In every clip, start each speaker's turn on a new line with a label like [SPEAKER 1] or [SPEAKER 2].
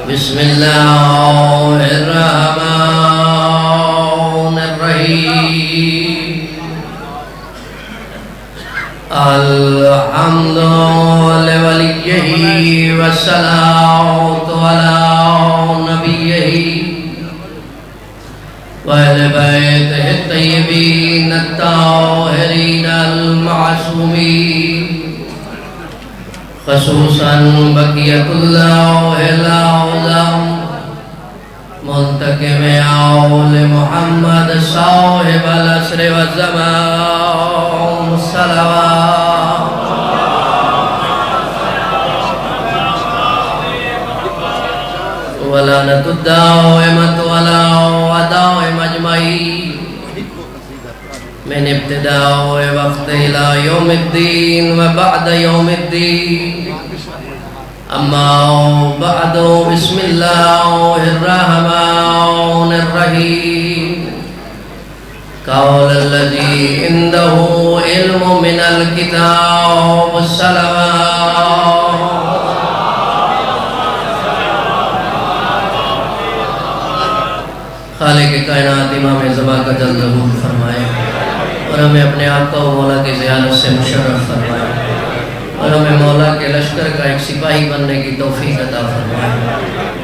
[SPEAKER 1] بسم الله الرحمن الرحيم الحمد لوليه والصلاة على نبيه وأهل بيته الطيبين الطاهرين المعصومين خصوصاً بقیت اللہ العظام منتقم آل محمد صاحب العصر والزمان صلوات ولعنة الدائمة والدائم أجمعين من ابتداء وقت إلى يوم الدين وبعد يوم الدين أما بعد بسم الله الرحمن الرحيم قول الذي عنده علم من الكتاب الصلوات خالق کائنات امام زمان کا جل ظہور فرمائے اور ہمیں اپنے آقا و مولا کی زیارت سے مشرف فرمائے اور ہمیں مولا کے لشکر کا ایک سپاہی بننے کی توفیق عطا فرمائے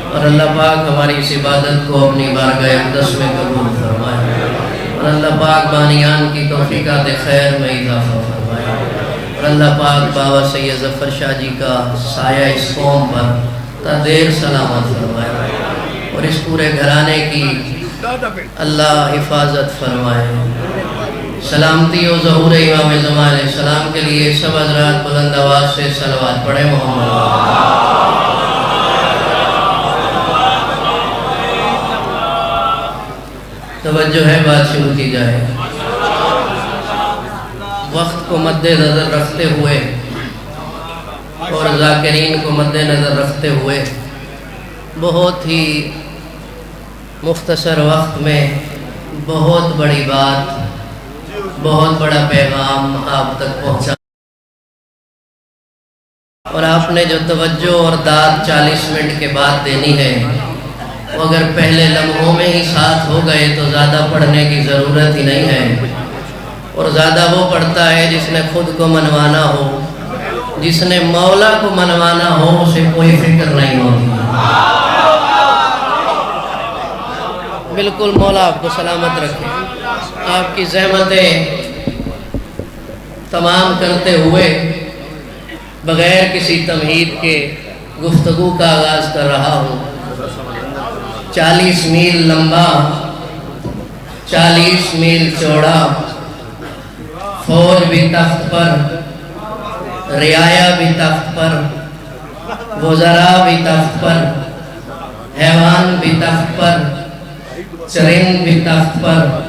[SPEAKER 1] اور اللہ پاک ہماری اس عبادت کو اپنی بارگاہ اقدس میں قبول فرمائے اور اللہ پاک بانیان کی توفیقات خیر میں اضافہ فرمائے اور اللہ پاک بابا سید ظفر شاہ جی کا سایہ اس قوم پر تا دیر سلامت فرمائے اور اس پورے گھرانے کی اللہ حفاظت فرمائے سلامتی و ظہور امام زمان علیہ السلام کے لیے سب حضرات بلند آواز سے صلوات پڑھیں محمد توجہ ہے بات شروع کی جائے وقت کو مد نظر رکھتے ہوئے اور ذاکرین کو مد نظر رکھتے ہوئے بہت ہی مختصر وقت میں بہت بڑی بات بہت بڑا پیغام آپ تک پہنچا اور آپ نے جو توجہ اور داد 40 منٹ کے بعد دینی ہے وہ اگر پہلے لمحوں میں ہی ساتھ ہو گئے تو زیادہ پڑھنے کی ضرورت ہی نہیں ہے اور زیادہ وہ پڑھتا ہے جس نے خود کو منوانا ہو جس نے مولا کو منوانا ہو اسے کوئی فکر نہیں ہوتی بالکل مولا آپ کو سلامت رکھے آپ کی زحمتیں تمام کرتے ہوئے بغیر کسی تمہید کے گفتگو کا آغاز کر رہا ہوں 40 میل لمبا 40 میل چوڑا فوج بھی تخت پر رعایا بھی تخت پر وزراء بھی تخت پر حیوان بھی تخت پر چرند بھی تخت پر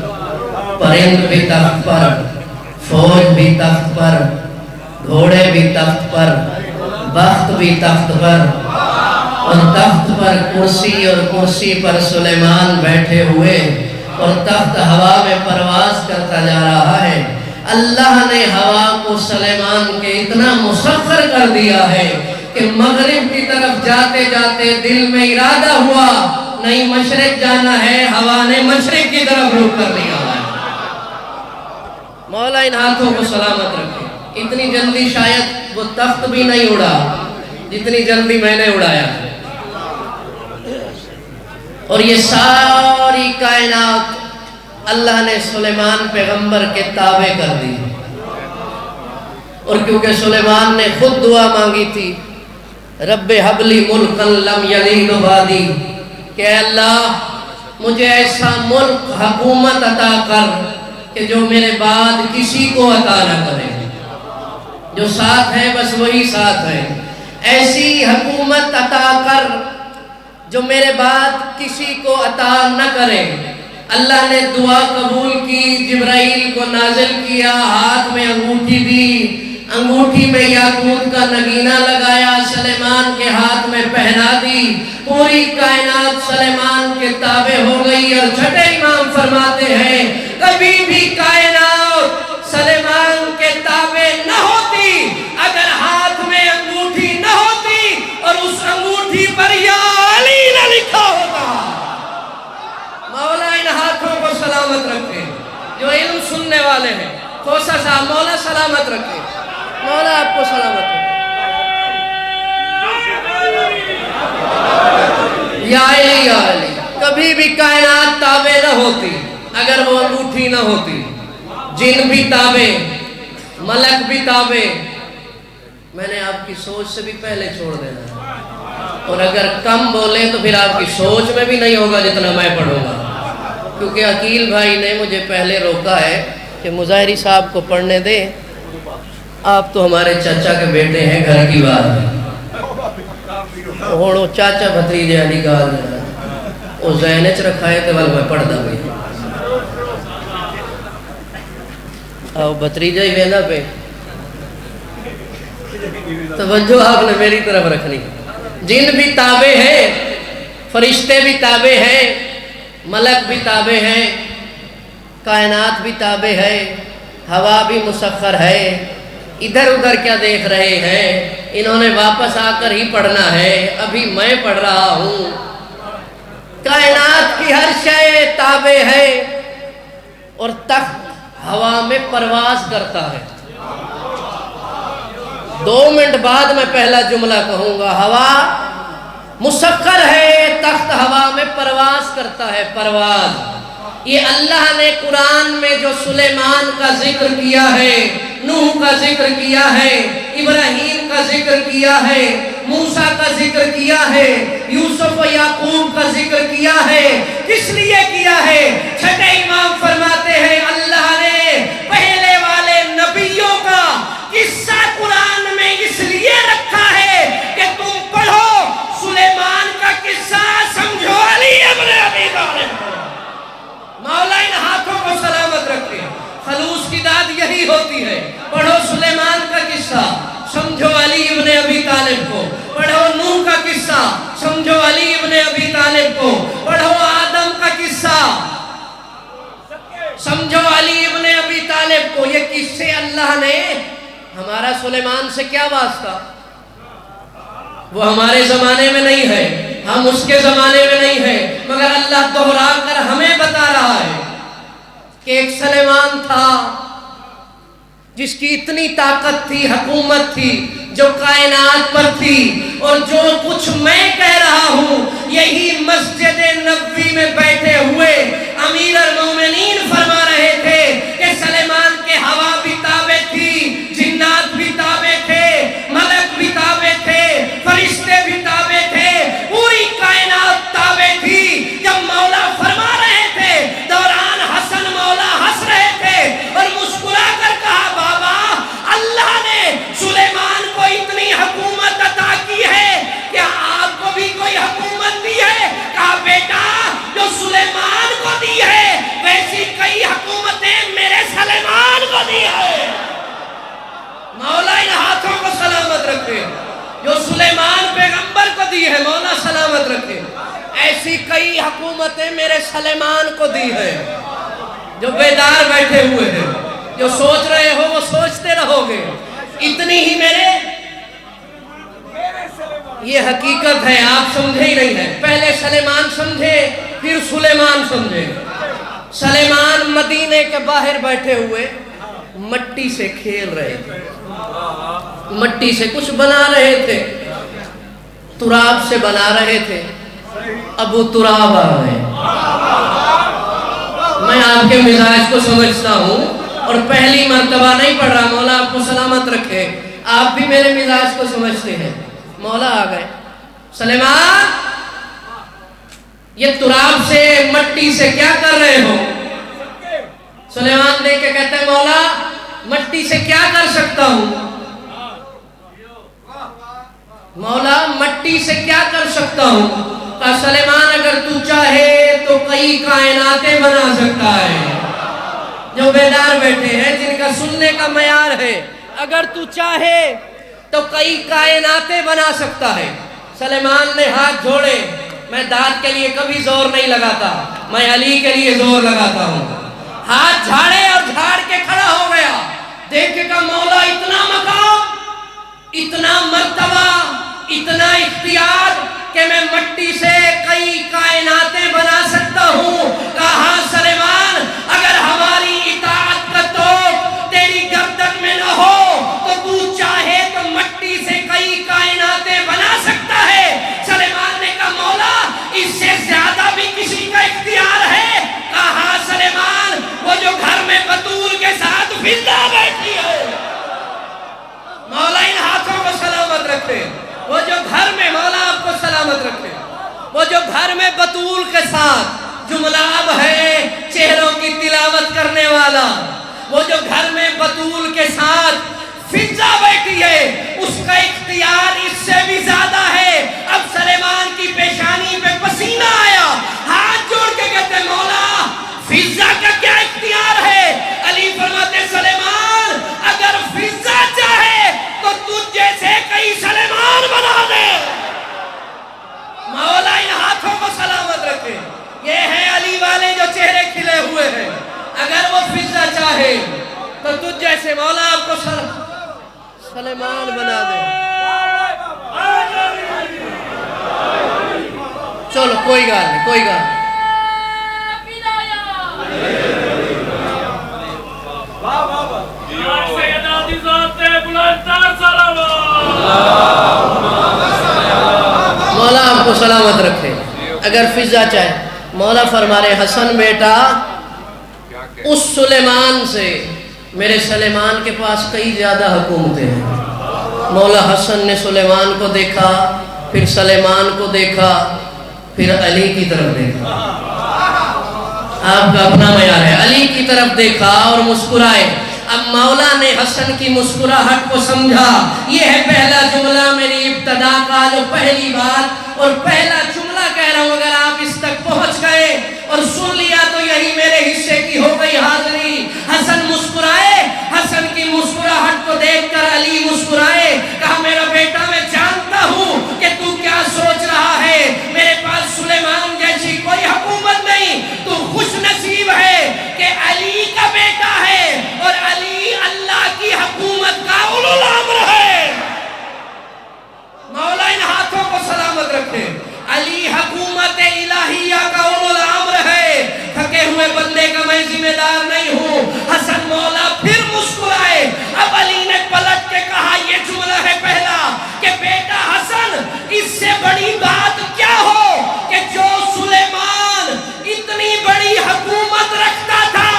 [SPEAKER 1] پرند بھی تخت پر فوج بھی تخت پر گھوڑے بھی تخت پر بخت بھی تخت پر اور تخت پر کرسی اور کرسی پر سلیمان بیٹھے ہوئے اور تخت ہوا میں پرواز کرتا جا رہا ہے اللہ نے ہوا کو سلیمان کے اتنا مسخر کر دیا ہے کہ مغرب کی طرف جاتے جاتے دل میں ارادہ ہوا نہیں مشرق جانا ہے ہوا نے مشرق کی طرف رخ کر لیا ہے مولا ان ہاتھوں کو سلامت رکھے اتنی جلدی شاید وہ تخت بھی نہیں اڑا جتنی جلدی میں نے اڑایا اور یہ ساری کائنات اللہ نے سلیمان پیغمبر کے تابع کر دی اور کیونکہ سلیمان نے خود دعا مانگی تھی رب حبلی ملکا لم یلد بعدی کہ اے اللہ مجھے ایسا ملک حکومت عطا کر کہ جو میرے بعد کسی کو عطا نہ کرے جو ساتھ ہے بس وہی ساتھ ہے ایسی حکومت عطا کر جو میرے بعد کسی کو عطا نہ کرے اللہ نے دعا قبول کی جبرائیل کو نازل کیا ہاتھ میں انگوٹھی دی انگوٹھی میں یاقوت کا نگینہ لگایا سلیمان کے ہاتھ میں پہنا دی پوری کائنات سلیمان کے تابع ہو گئی اور چھٹے امام فرماتے ہیں کبھی بھی کائنات سلیمان کے تابع نہ ہوتی اگر ہاتھ میں انگوٹھی نہ ہوتی اور اس انگوٹھی پر یا علی لکھا ہوتا۔ مولا ان ہاتھوں کو سلامت رکھے جو علم سننے والے ہیں۔ کوسا صاحب مولا سلامت رکھے، مولا آپ کو سلامت رکھے۔ یا علی یا علی، کبھی بھی کائنات تابع نہ ہوتی اگر وہ انگوٹھی نہ ہوتی۔ جن بھی تابع، ملک بھی تابع۔ میں نے آپ کی سوچ سے بھی پہلے چھوڑ دینا ہے، اور اگر کم بولے تو پھر آپ کی سوچ میں بھی نہیں ہوگا جتنا میں پڑھوں گا، کیونکہ عقیل بھائی نے مجھے پہلے روکا ہے کہ مظاہری صاحب کو پڑھنے دے، آپ تو ہمارے چچا کے بیٹے ہیں، گھر کی بات ہے۔ ہوڑو چاچا بھتیجے علی گال وہ ذہن چ رکھا ہے تو میں پڑھتا بھی آؤ بھتیجا ہی وینا پہ توجہ آپ نے میری طرف رکھنی۔ جن بھی تابع ہیں، فرشتے بھی تابع ہیں، ملک بھی تابع ہیں، کائنات بھی تابع ہے، ہوا بھی مسخر ہے۔ ادھر ادھر کیا دیکھ رہے ہیں؟ انہوں نے واپس آ کر ہی پڑھنا ہے، ابھی میں پڑھ رہا ہوں۔ کائنات کی ہر شے تابع ہے، اور تخت ہوا میں پرواز کرتا ہے۔ 2 منٹ بعد میں پہلا جملہ کہوں گا۔ ہوا مسخر ہے، تخت ہوا میں پرواز کرتا ہے، پرواز۔ یہ اللہ نے قرآن میں جو سلیمان کا ذکر کیا ہے، نوح کا ذکر کیا ہے، ابراہیم کا ذکر کیا ہے، موسیٰ کا ذکر کیا ہے، یوسف و یعقوب کا ذکر کیا ہے، کس لیے کیا ہے؟ چھٹے امام فرماتے ہیں اللہ نے پہلے والے نبیوں کا قصہ قرآن میں اس لیے رکھا ہے کہ تم پڑھو سلیمان کا قصہ، سمجھو علی ابن ابی طالب۔ مولا ان ہاتھوں کو سلامت رکھے۔ خلوص کی داد یہی ہوتی ہے، پڑھو سلیمان کا قصہ، سمجھو علی ابن ابی طالب کو۔ پڑھو نوح کا قصہ، سمجھو علی ابن ابی طالب کو۔ پڑھو آدم کا قصہ، سمجھو علی ابن ابی طالب کو۔ یہ قصے اللہ نے، ہمارا سلیمان سے کیا واسطہ؟ وہ ہمارے زمانے میں نہیں ہے، ہم اس کے زمانے میں نہیں ہیں، مگر اللہ دہرا کر ہمیں بتا رہا ہے کہ ایک سلیمان تھا جس کی اتنی طاقت تھی، حکومت تھی، جو کائنات پر تھی، اور جو کچھ میں کہہ رہا ہوں یہی مسجد نبوی میں بیٹھے ہوئے امیر المومنین فرما رہے تھے کہ سلیمان کے ہوا بھی تابع تھی، جنات بھی تابع تھے، ملک بھی تابع تھے، فرشتے بھی تابع تھے، پوری کائنات تابع تھی۔ جب مولا فرما رہے تھے دوران حسن مولا ہنس رہے تھے اور مسکرا کر کہا بابا اللہ نے سلیمان کو اتنی حکومت عطا کی ہے، کیا آپ کو بھی کوئی حکومت دی ہے؟ کہا بیٹا جو سلیمان کو دی ہے ویسی کئی حکومتیں میرے سلیمان کو دی ہے۔ مولا ان ہاتھوں کو سلامت رکھے جو سلیمان پیغمبر کو دی ہے، مولا سلامت رکھے۔ ایسی کئی حکومتیں میرے سلیمان کو دی ہے۔ جو بیدار بیٹھے ہوئے ہیں، جو سوچ رہے ہو وہ سوچتے رہو گے، اتنی ہی میرے، یہ حقیقت ہے، آپ سمجھے ہی نہیں ہے۔ پہلے سلیمان سمجھے، پھر سلیمان سمجھے۔ سلیمان مدینے کے باہر بیٹھے ہوئے مٹی سے کھیل رہے تھے، مٹی سے کچھ بنا رہے تھے، تراب سے بنا رہے تھے۔ ابو تراب آ گئے۔ میں آپ کے مزاج کو سمجھتا ہوں اور پہلی مرتبہ نہیں پڑھ رہا، مولا آپ کو سلامت رکھے، آپ بھی میرے مزاج کو سمجھتے ہیں۔ مولا آ گئے، سلیمان یہ تراب سے، مٹی سے کیا کر رہے ہو؟ سلیمان دیکھ کے کہتے ہیں مولا مٹی سے کیا کر سکتا ہوں؟ مولا مٹی سے کیا کر سکتا ہوں؟ کہا سلیمان اگر تو چاہے تو کئی کائناتیں بنا سکتا ہے۔ جو بیدار بیٹھے ہیں، جن کا سننے کا معیار ہے، اگر تو چاہے تو کئی کائناتیں بنا سکتا ہے۔ سلیمان نے ہاتھ جوڑے، میں داد کے لیے کبھی زور نہیں لگاتا، میں علی کے لیے زور لگاتا ہوں۔ ہاتھ جھاڑے اور جھاڑ کے کھڑا ہو گیا، دیکھے کہ مولا اتنا مقام، اتنا مرتبہ، اتنا اختیار کہ میں مٹی سے کئی سلامت رکھے. وہ جو گھر میں بطول کے ساتھ جملہ اب ہے چہروں کی تلاوت کرنے والا، وہ جو گھر میں بطول کے ساتھ فضا بیٹھی ہے، اس کا اختیار اس سے بھی زیادہ ہے. اب سلیمان کی پیشانی پہ پسینہ آیا، ہاتھ جوڑ کے کہتے مولا فضا کا کیا اختیار ہے؟ علی فرماتے سلیمان اگر فضا چاہے تو تجھ جیسے کئی سلیمان بنا دے. مولا ان ہاتھوں کو سلامت رکھے. یہ ہے علی والے جو چہرے کھلے ہوئے ہیں. اگر وہ فضا چاہے تو تجھ جیسے مولا آپ کو سلیمان بنا دے. چلو کوئی گال نہیں، کوئی گال نہیں. مولا آپ کو سلامت رکھے. اگر فضا چاہے مولا فرمارے حسن بیٹا اس سلیمان سے میرے سلیمان کے پاس کئی زیادہ حکومتیں ہیں. مولا حسن نے سلیمان کو دیکھا، پھر سلیمان کو دیکھا، پھر علی کی طرف دیکھا. آپ کا اپنا معیار ہے. علی کی طرف دیکھا اور مسکرائے. اب مولا نے حسن کی مسکراہٹ کو سمجھا. یہ ہے پہلا جملہ میری ابتدا کا، جو پہلی بات اور پہلا جملہ کہہ رہا ہوں. اگر آپ اس تک پہنچ گئے اور سن لیا تو یہی میرے حصے کی ہو گئی حاضری. حسن مسکرائے. حسن کی مسکراہٹ کو دیکھ کر علی مسکرائے. کہا میرا بیٹا میں جانتا ہوں کہ تو کیا سوچ رہا ہے. میرے پاس سلیمان جیسی کوئی حکومت نہیں. تو خوش نصیب ہے کہ علی کا بیٹا ہے اور علی اللہ کی حکومت کا اولو الامر ہے. مولا ان ہاتھوں کو سلامت رکھے. علی حکومت الہیہ کا اولو الامر ہے. تھکے ہوئے بندے کا میں ذمہ دار نہیں ہوں. حسن مولا پھر مسکرائے. اب علی نے پلٹ کے کہا یہ جملہ ہے پہلا کہ بیٹا حسن اس سے بڑی بات کیا ہو کہ جو سلیمان اتنی بڑی حکومت رکھتا تھا،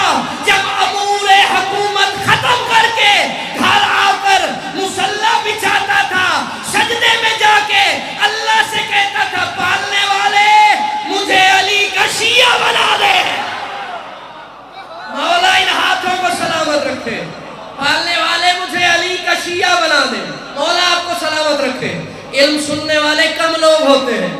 [SPEAKER 1] جب امور حکومت ختم کر کے گھر آ کر مصلی بچھاتا تھا، سجدے میں جا کے اللہ سے کہتا تھا پالنے والے مجھے علی کا شیعہ بنا دے. مولا ان ہاتھوں کو سلامت رکھے. پالنے والے مجھے علی کا شیعہ بنا دے. مولا آپ کو سلامت رکھے. علم سننے والے کم لوگ ہوتے ہیں.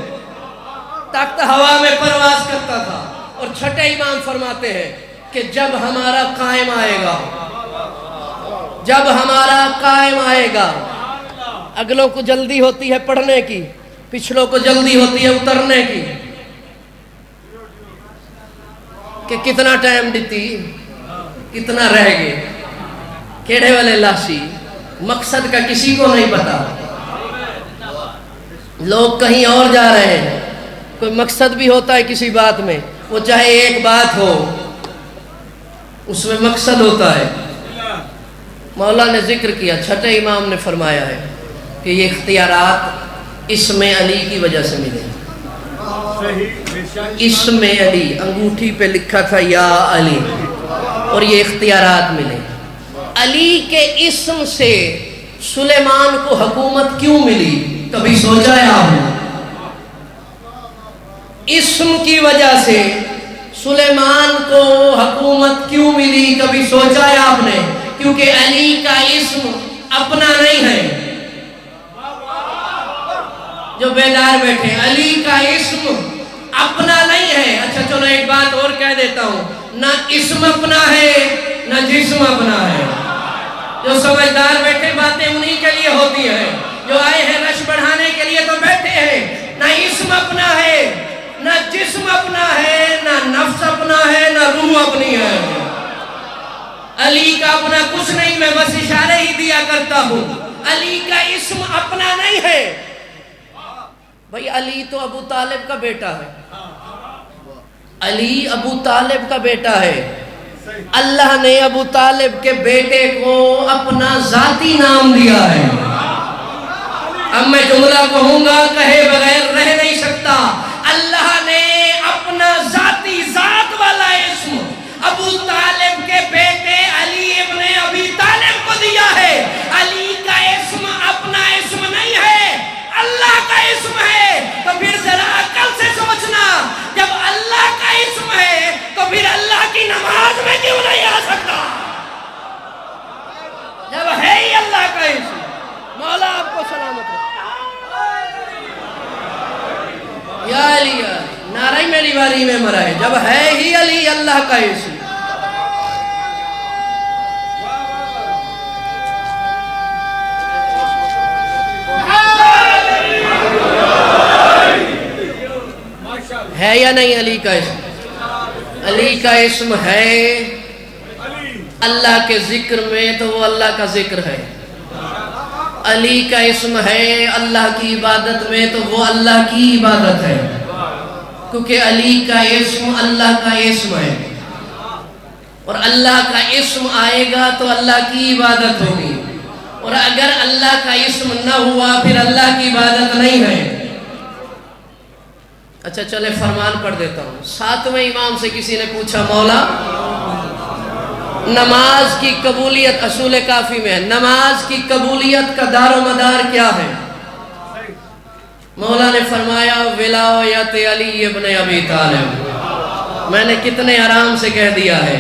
[SPEAKER 1] تخت ہوا میں پرواز کرتا تھا. اور چھٹے امام فرماتے ہیں کہ جب ہمارا قائم آئے گا، جب ہمارا قائم آئے گا، اگلوں کو جلدی ہوتی ہے پڑھنے کی، پچھلوں کو جلدی ہوتی ہے اترنے کی کہ کتنا ٹائم دیتی، کتنا رہ گئے، کیڑے والے لاشی. مقصد کا کسی کو نہیں پتا. لوگ کہیں اور جا رہے ہیں. کوئی مقصد بھی ہوتا ہے کسی بات میں، وہ چاہے ایک بات ہو اس میں مقصد ہوتا ہے. مولا نے ذکر کیا، چھٹے امام نے فرمایا ہے کہ یہ اختیارات اسم علی کی وجہ سے ملے. اسم علی انگوٹھی پہ لکھا تھا یا علی، اور یہ اختیارات ملے. علی کے اسم سے سلیمان کو حکومت کیوں ملی؟ کبھی سوچا ہے آپ نے؟ اسم کی وجہ سے سلیمان کو حکومت کیوں ملی؟ کبھی سوچا ہے آپ نے؟ کیونکہ علی کا اسم اپنا نہیں ہے. جو بیدار بیٹھے، علی کا اسم اپنا نہیں ہے. اچھا چلو ایک بات اور کہہ دیتا ہوں، نہ اسم اپنا ہے نہ جسم اپنا ہے. جو سمجھدار بیٹھے باتیں انہی کے لیے ہوتی ہیں. جو آئے ہیں رش بڑھانے کے لیے تو بیٹھے ہیں. نہ اسم اپنا ہے، نہ جسم اپنا ہے، نہ نفس اپنا ہے، نہ روح اپنی ہے. علی کا اپنا کچھ نہیں. میں بس اشارے ہی دیا کرتا ہوں. علی کا اسم اپنا نہیں ہے. بھئی علی تو ابو طالب کا بیٹا ہے. علی ابو طالب کا بیٹا ہے. اللہ نے ابو طالب کے بیٹے کو اپنا ذاتی نام دیا ہے. اب میں جملہ کہوں گا کہے بغیر رہ نہیں سکتا. اللہ نے اپنا ذاتی ذات والا اسم ابو طالب کے بیٹے علی ابن ابی طالب کو دیا ہے. علی کا اسم اپنا اسم نہیں ہے، اللہ کا اسم ہے. تو کو سلامت رکھے. یا علی نعرہ میری باری میں مرائے جب ہے ہی علی اللہ کا اسم. ہے یا نہیں علی کا اسم؟ علی کا اسم ہے. اللہ کے ذکر میں تو وہ اللہ کا ذکر ہے. علی کا اسم ہے اللہ کی عبادت میں تو وہ اللہ کی عبادت ہے. کیونکہ علی کا اسم اللہ کا اسم ہے اور اللہ کا اسم آئے گا تو اللہ کی عبادت ہوگی. اور اگر اللہ کا اسم نہ ہوا پھر اللہ کی عبادت نہیں ہے. اچھا چلے فرمان پڑھ دیتا ہوں. 7ویں امام سے کسی نے پوچھا مولا نماز کی قبولیت اصول کافی میں ہے نماز کی قبولیت کا دار و مدار کیا ہے؟ مولا نے فرمایا ولایت علی ابن ابی طالب. میں نے کتنے آرام سے کہہ دیا ہے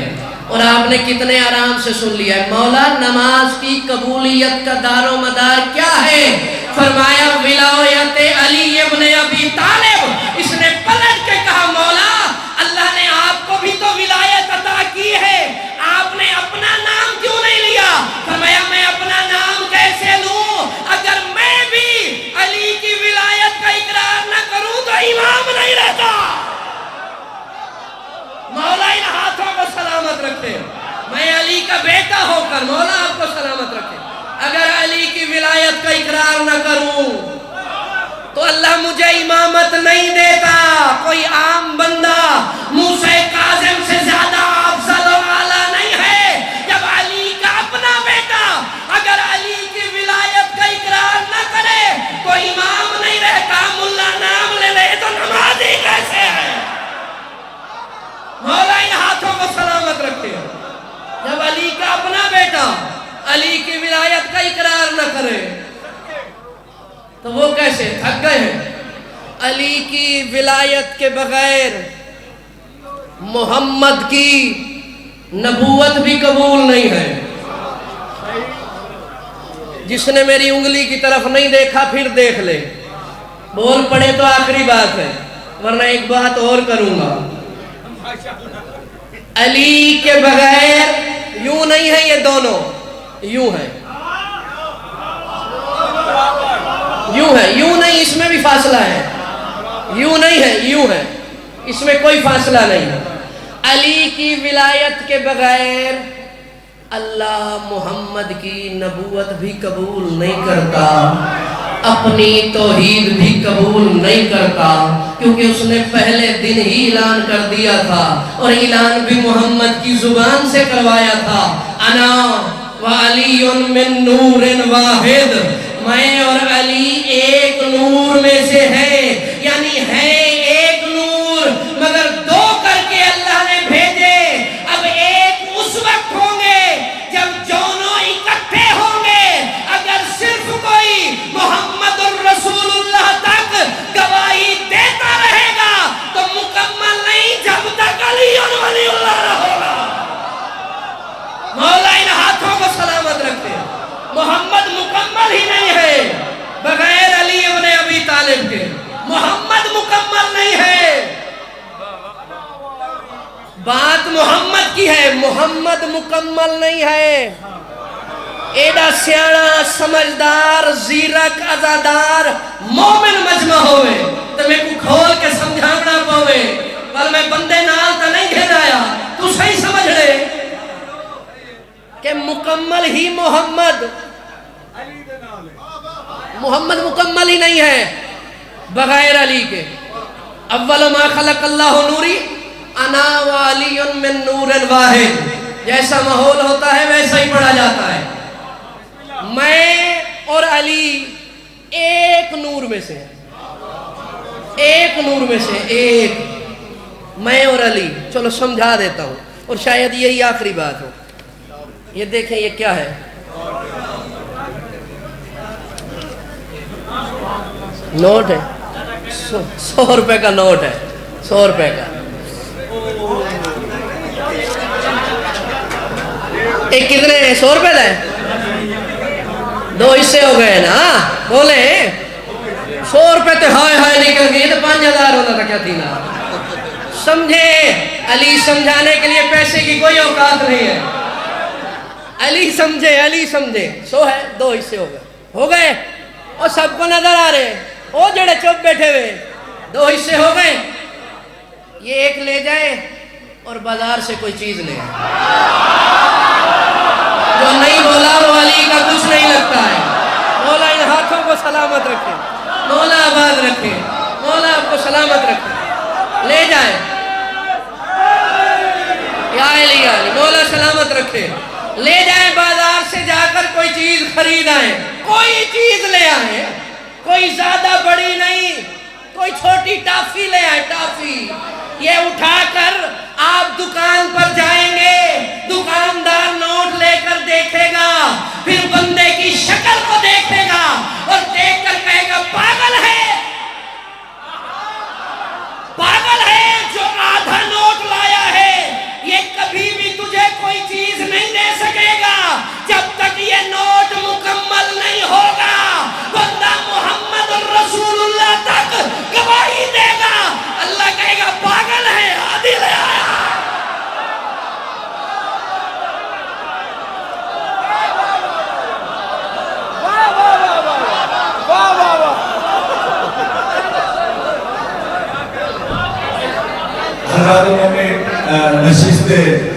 [SPEAKER 1] اور آپ نے کتنے آرام سے سن لیا ہے. مولا نماز کی قبولیت کا دار و مدار کیا ہے؟ فرمایا ولایت علی ابن ابی طالب. اس نے پلٹ کے کہا مولا اللہ نے آپ کو بھی تو ولایت عطا کی ہے, آپ نے اپنا نام کیوں نہیں لیا؟ فرمایا میں اپنا نام کیسے لوں اگر میں بھی علی کی ولایت کا اقرار نہ کروں تو امام نہیں رہتا. مولا ان ہاتھوں کو سلامت رکھے. میں علی کا بیٹا ہو کر مولا آپ کو سلامت رکھے اگر علی کی ولایت کا اقرار نہ کروں تو اللہ مجھے امامت نہیں دیتا. کوئی عام بندہ موسیٰ کاظم سے زیادہ افضل و اعلیٰ نہیں ہے. جب علی کا اپنا بیٹا اگر علی کی ولایت کا اقرار نہ کرے تو امام نہیں رہتا. ملا نام لے لے تو نمازی کیسے ہے؟ مولا ان ہاتھوں کو سلامت رکھے. جب علی کا اپنا بیٹا علی کی ولایت کا اقرار نہ کرے تو وہ کیسے تھک گئے ہیں. علی کی ولایت کے بغیر محمد کی نبوت بھی قبول نہیں ہے. جس نے میری انگلی کی طرف نہیں دیکھا پھر دیکھ لے. بول پڑے تو آخری بات ہے ورنہ ایک بات اور کروں گا. علی کے بغیر یوں نہیں ہے, یہ دونوں یوں ہے, یوں ہے, یوں نہیں, اس میں بھی فاصلہ ہے. یوں نہیں ہے, یوں ہے, اس میں کوئی فاصلہ نہیں ہے. علی کی ولایت کے بغیر اللہ محمد کی نبوت بھی قبول نہیں کرتا, اپنی توحید بھی قبول نہیں کرتا, کیونکہ اس نے پہلے دن ہی اعلان کر دیا تھا اور اعلان بھی محمد کی زبان سے کروایا تھا. انا وعلی من نور واحد. میں اور علی ایک نور میں سے ہے, یعنی ہے ایک نور مگر دو کر کے اللہ نے بھیجے. اب ایک اس وقت ہوں گے جب دونوں اکٹھے ہوں گے. اگر صرف کوئی محمد الرسول اللہ تک گواہی دیتا رہے گا تو مکمل نہیں جب تک علی ولی اللہ رہے گا. مولا ان ہاتھوں کو سلامت رکھتے. محمد مکمل ہی نہیں ہے بغیر علی ابن ابی طالب کے. محمد مکمل نہیں ہے. بات محمد کی ہے, محمد مکمل نہیں ہے. ایڈا سیاڑا سمجھدار زیرک ازادار مومن مجمع ہوئے تو میں کو کھول کے سمجھانا پاوے پر میں بندے نال تا نہیں گھیرایا. تو صحیح سمجھ لے کہ مکمل ہی محمد مکمل ہی نہیں ہے بغیر علی کے. اول ما خلق اللہ نوری انا وعلی من نور واحد. جیسا ماحول ہوتا ہے ویسا ہی پڑھا جاتا ہے. میں اور علی ایک نور میں سے, ایک نور میں سے ایک. میں اور علی, چلو سمجھا دیتا ہوں اور شاید یہی آخری بات ہو. یہ دیکھیں یہ کیا ہے, نوٹ ہے, 100 روپے کا نوٹ ہے, 100 روپے کا. ایک کتنے 100 روپے کا ہے. دو حصے ہو گئے نا بولے 100 روپے تے ہائے ہائے نکل گئی تو 5000 ہونا تھا کیا تھی نا سمجھے علی سمجھانے کے لیے پیسے کی کوئی اوقات نہیں ہے علی سمجھے سو ہے 2 حصے ہو گئے اور سب کو نظر آ رہے وہ جڑے چپ بیٹھے ہوئے 2 حصے ہو گئے یہ ایک لے جائے اور بازار سے کوئی چیز لے جو نہیں بولا وہ علی کا کچھ نہیں لگتا ہے مولا ان ہاتھوں کو سلامت رکھے مولا آباد رکھے مولا آپ کو سلامت رکھے لے جائے یا علی مولا سلامت رکھے لے جائیں بازار سے جا کر کوئی چیز خرید آئیں کوئی چیز لے آئیں کوئی زیادہ بڑی نہیں کوئی چھوٹی ٹافی لے آئے ٹافی یہ اٹھا کر آپ دکان پر جائیں گے دکاندار نوٹ لے کر دیکھے گا پھر بندے کی شکل کو دیکھے گا اور دیکھ کر کہے گا پاگل ہے جو آدھا نوٹ لایا ہے یہ کبھی بھی تجھے کوئی چیز نہیں دے سکے گا جب تک یہ نوٹ مکمل نہیں ہوگا بندہ محمد رسول اللہ تک گواہی دے گا اللہ کہے گا پاگل ہے آدھی لے آیا
[SPEAKER 2] حضرات نے نشست